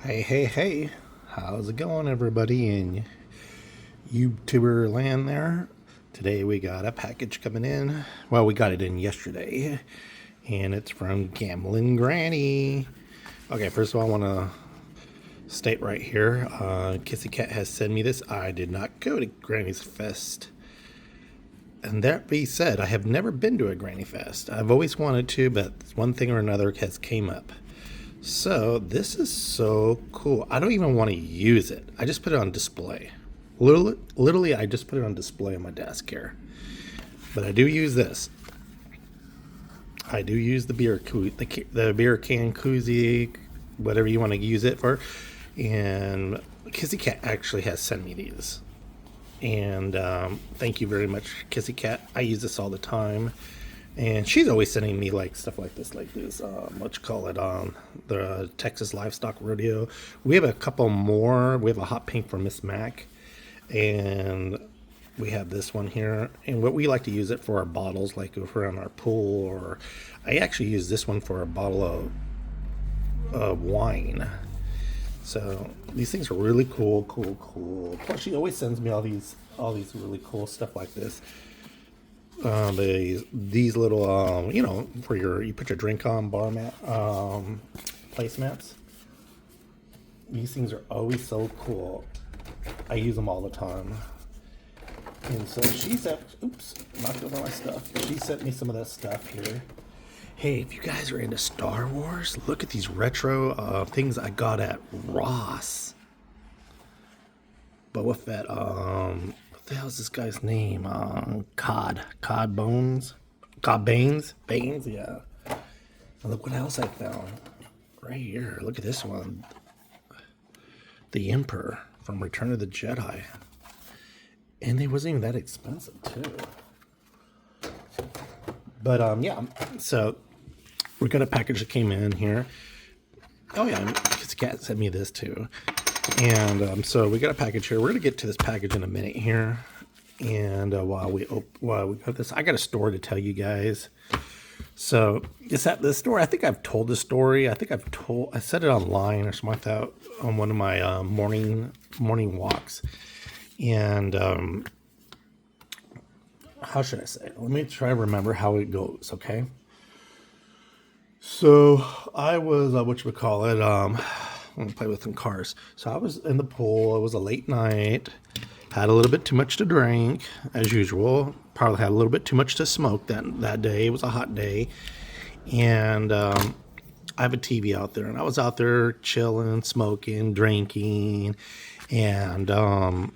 Hey, hey, hey. How's it going, everybody in YouTuber land there? Today we got a package coming in. Well, we got it in yesterday, and it's from Gambling Granny. Okay, first of all, I want to state right here Kissy Cat has sent me this. I did not go to Granny's Fest. And that being said, I have never been to a Granny Fest. I've always wanted to, but one thing or another has came up. So this is so cool. I don't even want to use it. I just put it on display. Literally, I just put it on display on my desk here. But I do use this. I do use the the beer can koozie, whatever you want to use it for. And Kissy Cat actually has sent me these. And thank you very much, Kissy Cat. I use this all the time. And she's always sending me like stuff like this, what you call it, the Texas Livestock Rodeo. We have a couple more. We have a hot pink from Miss Mac, and we have this one here. And what we like to use it for our bottles, like if we're on our pool, or I actually use this one for a bottle of wine. So these things are really cool. Plus, she always sends me all these really cool stuff like this. These little for you put your drink on bar mat placemats. These things are always so cool. I use them all the time. And so she sent knocked over my stuff. She sent me some of that stuff here. Hey, if you guys are into Star Wars, look at these retro things I got at Ross. Boba Fett, what the hell is this guy's name? Cod Baines, yeah. And look what else I found right here. Look at this one, the Emperor from Return of the Jedi, and it wasn't even that expensive too. But yeah, so we got a package that came in here. Oh yeah, Kissy Cat sent me this too. And so we got a package here. We're gonna get to this package in a minute here. And while we got this, I got a story to tell you guys. So it's at the story. I think I've told the story. I said it online or something like that on one of my morning walks. And how should I say it? Let me try to remember how it goes. Okay. So I was I'm gonna play with some cars. So I was in the pool. It was a late night. Had a little bit too much to drink, as usual. Probably had a little bit too much to smoke that day. It was a hot day. And I have a TV out there. And I was out there chilling, smoking, drinking. And I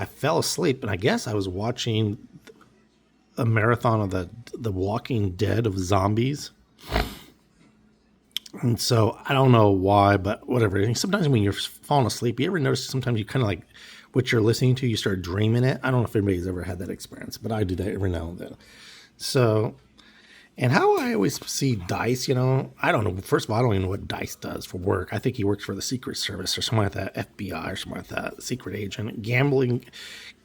fell asleep. And I guess I was watching a marathon of the Walking Dead of zombies. And so I don't know why, but whatever. And sometimes when you're falling asleep, you ever notice sometimes you kind of like what you're listening to, you start dreaming it. I don't know if anybody's ever had that experience, but I do that every now and then. So, and how I always see Dice, I don't know. First of all, I don't even know what Dice does for work. I think he works for the Secret Service or something like that, FBI or something like that, secret agent. Gambling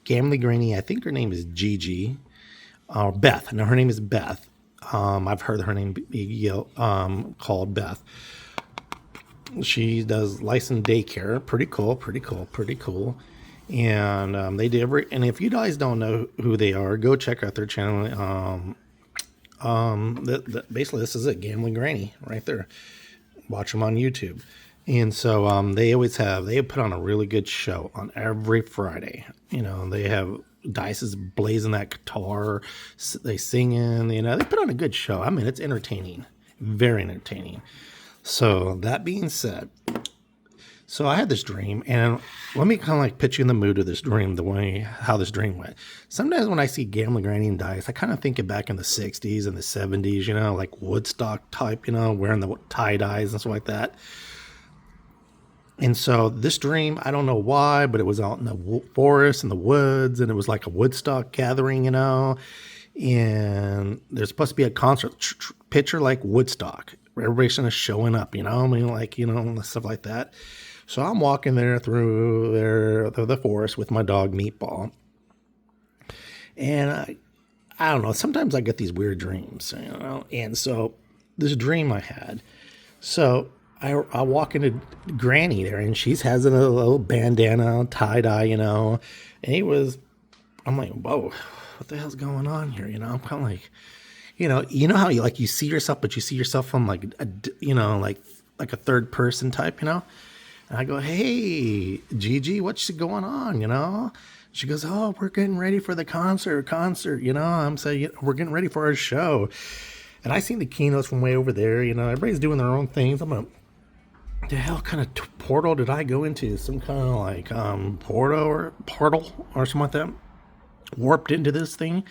Granny, I think her name is Gigi. Beth. No, her name is Beth. I've heard her name be called Beth. She does licensed daycare. Pretty cool. And they do and if you guys don't know who they are, go check out their channel. Basically, this is it, Gambling Granny, right there. Watch them on YouTube. And so they put on a really good show on every Friday. They have Dice is blazing that guitar, they singing, they put on a good show. I mean, it's entertaining, very entertaining. So that being said, so I had this dream, and let me kind of like put you in the mood of this dream, how this dream went. Sometimes when I see Gambling Granny and Dice, I kind of think it back in the 60s and the 70s, like Woodstock type, wearing the tie-dyes and stuff like that. And so this dream, I don't know why, but it was out in the forest, in the woods, and it was like a Woodstock gathering, and there's supposed to be a concert, picture like Woodstock. Everybody's kind of showing up, stuff like that. So I'm walking through the forest with my dog Meatball. And I don't know, sometimes I get these weird dreams, and so this dream I had. So I walk into Granny there, and she's has a little bandana, tie dye, and I'm like, whoa, what the hell's going on here? I'm kind of like, how you see yourself, but you see yourself from like, like a third person type, And I go, hey, Gigi, what's going on, She goes, oh, we're getting ready for the concert, I'm saying, we're getting ready for our show. And I seen the keynotes from way over there, everybody's doing their own things. I'm like, the hell kind of portal did I go into? Some kind of like portal or something like that? Warped into this thing.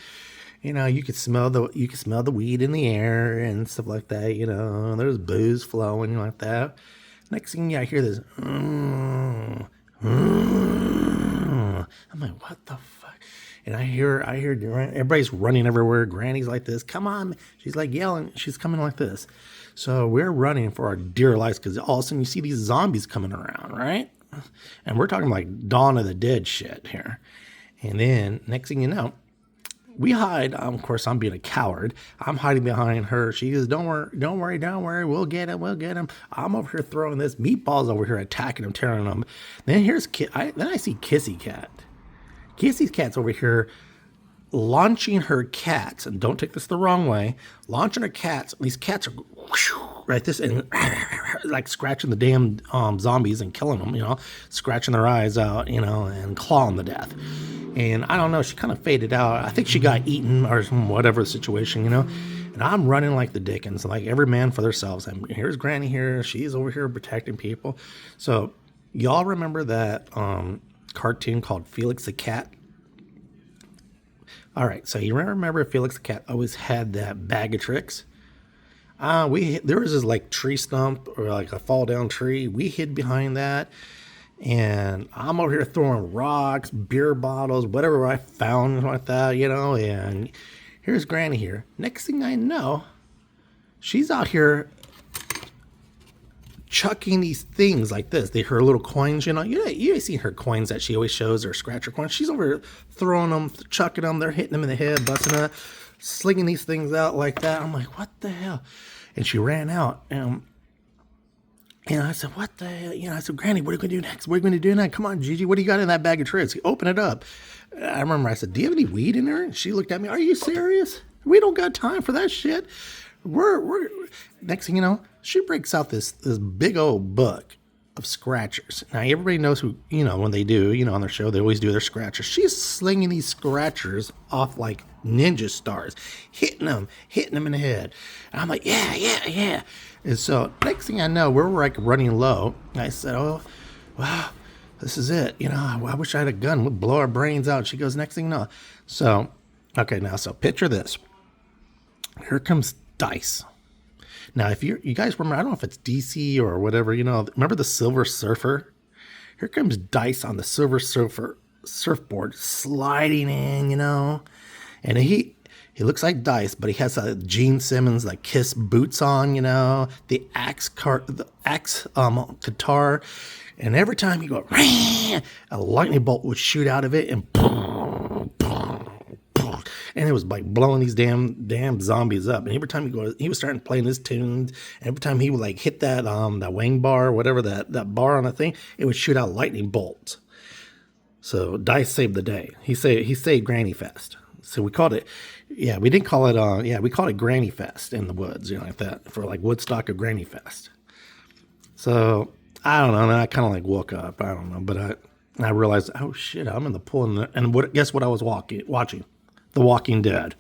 You could smell the weed in the air and stuff like that. There's booze flowing like that. Next thing I hear this. I'm like, what the fuck? And I hear everybody's running everywhere. Granny's like this. Come on. She's like yelling. She's coming like this. So we're running for our dear lives because all of a sudden you see these zombies coming around, right? And we're talking like Dawn of the Dead shit here. And then next thing you know, we hide. Of course, I'm being a coward. I'm hiding behind her. She goes, don't worry. We'll get him. I'm over here throwing this meatballs over here, attacking him, tearing them. Then I see Kissy Cat. Kissy Cat's over here launching her cats, and don't take this the wrong way, launching her cats. These cats are right this and like scratching the damn zombies and killing them, scratching their eyes out, and clawing to death. And I don't know, she kind of faded out. I think she got eaten or whatever the situation, And I'm running like the Dickens, like every man for themselves. And here's Granny here. She's over here protecting people. So y'all remember that cartoon called Felix the Cat? All right, so you remember Felix the Cat always had that bag of tricks? There was this like tree stump or like a fall down tree. We hid behind that. And I'm over here throwing rocks, beer bottles, whatever I found like that, and here's Granny here. Next thing I know, she's out here chucking these things like this. Her little coins, you seen her coins that she always shows, or scratcher coins. She's over here throwing them, chucking them. They're hitting them in the head, busting up, slinging these things out like that. I'm like, what the hell? And she ran out, and I said, what the hell? I said, Granny, what are you going to do next? What are you going to do next? Come on, Gigi, what do you got in that bag of tricks? Open it up. I remember I said, do you have any weed in there? And she looked at me, are you serious? We don't got time for that shit. We're next thing you know, she breaks out this big old book of scratchers. Now, everybody knows who, when they do, on their show, they always do their scratchers. She's slinging these scratchers off like ninja stars, hitting them in the head. And I'm like, yeah. And so next thing I know, we're like running low. I said, oh, wow, this is it. I wish I had a gun. We'd blow our brains out. She goes, next thing you know. So, okay, now, so picture this. Here comes Dice. Now, if you guys remember, I don't know if it's DC or whatever, remember the Silver Surfer? Here comes Dice on the Silver Surfer surfboard sliding in, and he looks like Dice, but he has a Gene Simmons like Kiss boots on, the axe guitar, and every time he go, a lightning bolt would shoot out of it, and and it was like blowing these damn zombies up. And every time he was starting playing his tunes. And every time he would like hit that wing bar, whatever that bar on the thing, it would shoot out lightning bolts. So Dice saved the day. He saved Granny Fest. So we called it, we didn't call it, we called it Granny Fest in the woods, like that, for like Woodstock or Granny Fest. So I don't know. And I kind of like woke up. I don't know, but I realized, oh shit, I'm in the pool, and guess what I was watching? The Walking Dead.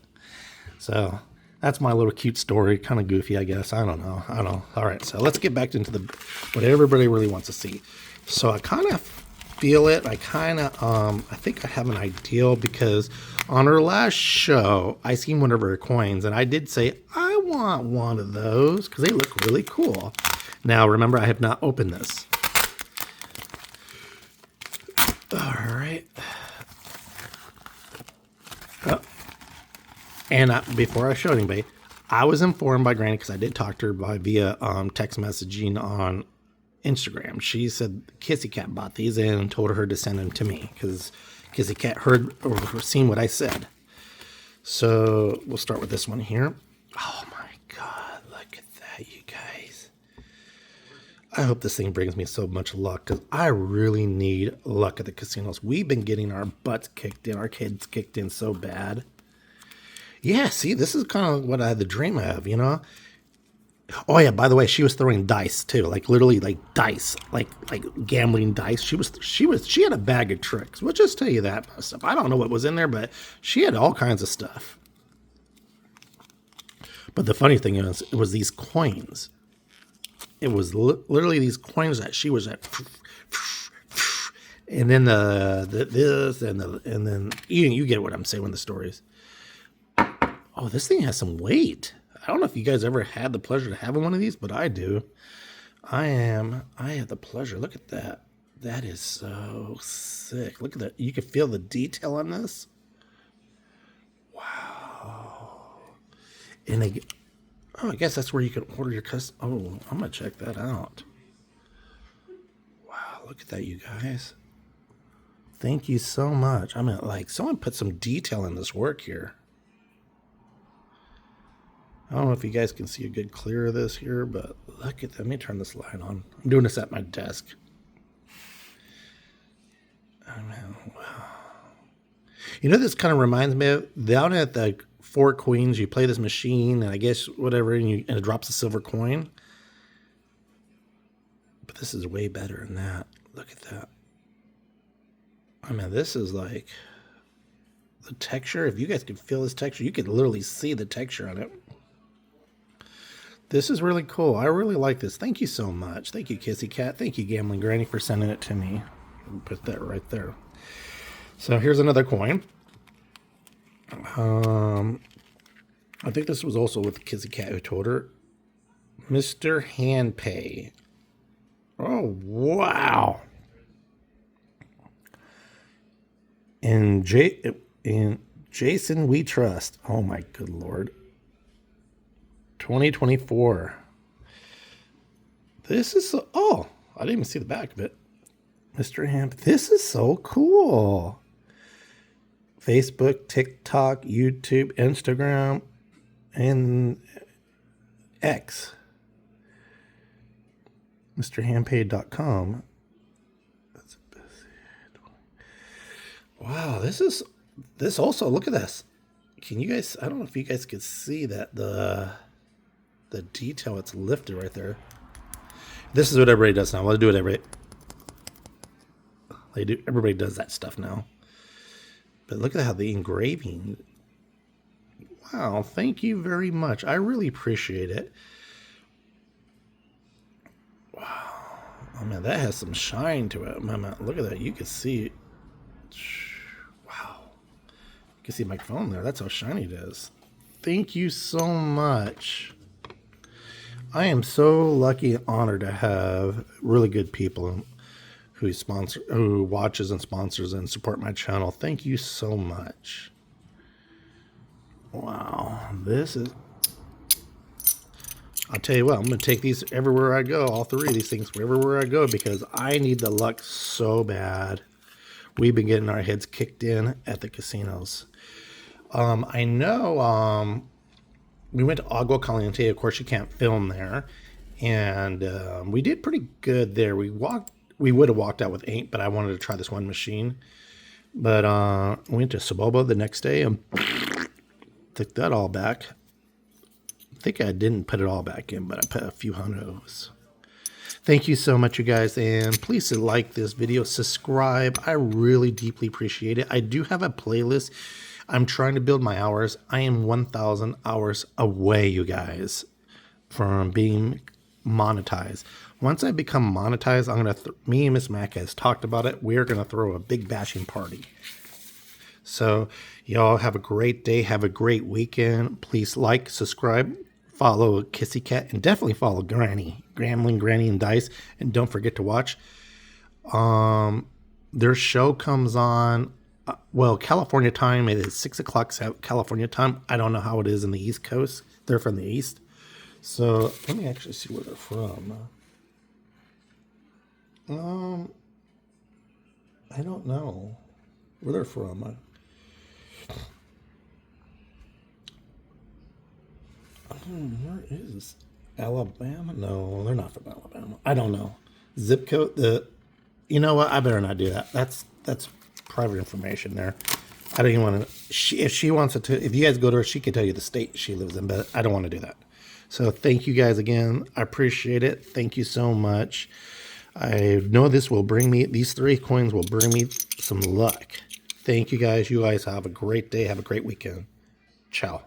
So that's my little cute story. Kind of goofy, I guess. I don't know. All right, so let's get back into what everybody really wants to see. So I kind of feel it. I think I have an idea, because on her last show, I seen one of her coins, and I did say, I want one of those because they look really cool. Now, remember, I have not opened this. All right. And before I showed anybody, I was informed by Granny, because I did talk to her via text messaging on Instagram. She said Kissy Cat bought these and told her to send them to me, because Kissy Cat heard or seen what I said. So we'll start with this one here. Oh my God, look at that, you guys. I hope this thing brings me so much luck because I really need luck at the casinos. We've been getting our butts kicked in, our kids kicked in so bad. Yeah, see, this is kind of what I had the dream of, you know? Oh yeah, by the way, she was throwing dice too, like literally like dice, like gambling dice. She had a bag of tricks. We'll just tell you that stuff. I don't know what was in there, but she had all kinds of stuff. But the funny thing is, it was these coins. It was literally these coins that she was at, and then this and then you get what I'm saying with the stories. Oh, this thing has some weight. I don't know if you guys ever had the pleasure to have one of these, but I do. I have the pleasure. Look at that. That is so sick. Look at that. You can feel the detail on this. Wow. And I guess that's where you can order your custom. Oh, I'm going to check that out. Wow, look at that, you guys. Thank you so much. I mean, like, someone put some detail in this work here. I don't know if you guys can see a good clear of this here, but look at that. Let me turn this light on. I'm doing this at my desk. I mean, wow. You know, this kind of reminds me of down at the Four Queens, you play this machine, and I guess whatever, and it drops a silver coin. But this is way better than that. Look at that. I mean, this is like the texture. If you guys could feel this texture, you could literally see the texture on it. This is really cool. I really like this. Thank you so much. Thank you, Kissy Cat. Thank you, Gambling Granny, for sending it to me. I'll put that right there. So here's another coin. I think this was also with Kissy Cat who told her. Mr. Handpay. Oh, wow. In Jason We Trust. Oh, my good Lord. 2024. This is so, oh, I didn't even see the back of it. Mr. Hemp, this is so cool. Facebook, TikTok, YouTube, Instagram, and X. MrHandpaid.com. That's wow, this also, look at this. Can you guys, I don't know if you guys could see that the detail it's lifted right there. This is what everybody does now. Let's do it everybody does that stuff now. But look at how the engraving. Wow, thank you very much. I really appreciate it. Wow. Oh man, that has some shine to it. Man, look at that. You can see it. Wow. You can see my phone there. That's how shiny it is. Thank you so much. I am so lucky and honored to have really good people who watches and sponsors and support my channel. Thank you so much. Wow, this is. I'll tell you what, I'm going to take these everywhere I go. All three of these things everywhere I go because I need the luck so bad. We've been getting our heads kicked in at the casinos. I know. We went to Agua Caliente. Of course, you can't film there. And we did pretty good there. We would have walked out with 8, but I wanted to try this one machine. But we went to Saboba the next day and took that all back. I think I didn't put it all back in, but I put a few hundos. Thank you so much, you guys. And please like this video. Subscribe. I really deeply appreciate it. I do have a playlist. I'm trying to build my hours. I am 1,000 hours away, you guys, from being monetized. Once I become monetized, I'm going to, me and Miss Mac has talked about it. We're going to throw a big bashing party. So y'all have a great day. Have a great weekend. Please like, subscribe, follow Kissy Cat, and definitely follow Gambling Granny and Dice. And don't forget to watch. Their show comes on. Well, California time, it is 6 o'clock California time. I don't know how it is in the East Coast. They're from the East. So let me actually see where they're from. I don't know where they're from. Where is Alabama? No, they're not from Alabama. I don't know. Zip code. You know what? I better not do that. That's private information there. I don't even want to. If she wants it to, if you guys go to her, she can tell you the state she lives in. But I don't want to do that. So thank you guys again. I appreciate it. Thank you so much. I know this will bring me. These 3 coins will bring me some luck. Thank you guys. You guys have a great day. Have a great weekend. Ciao.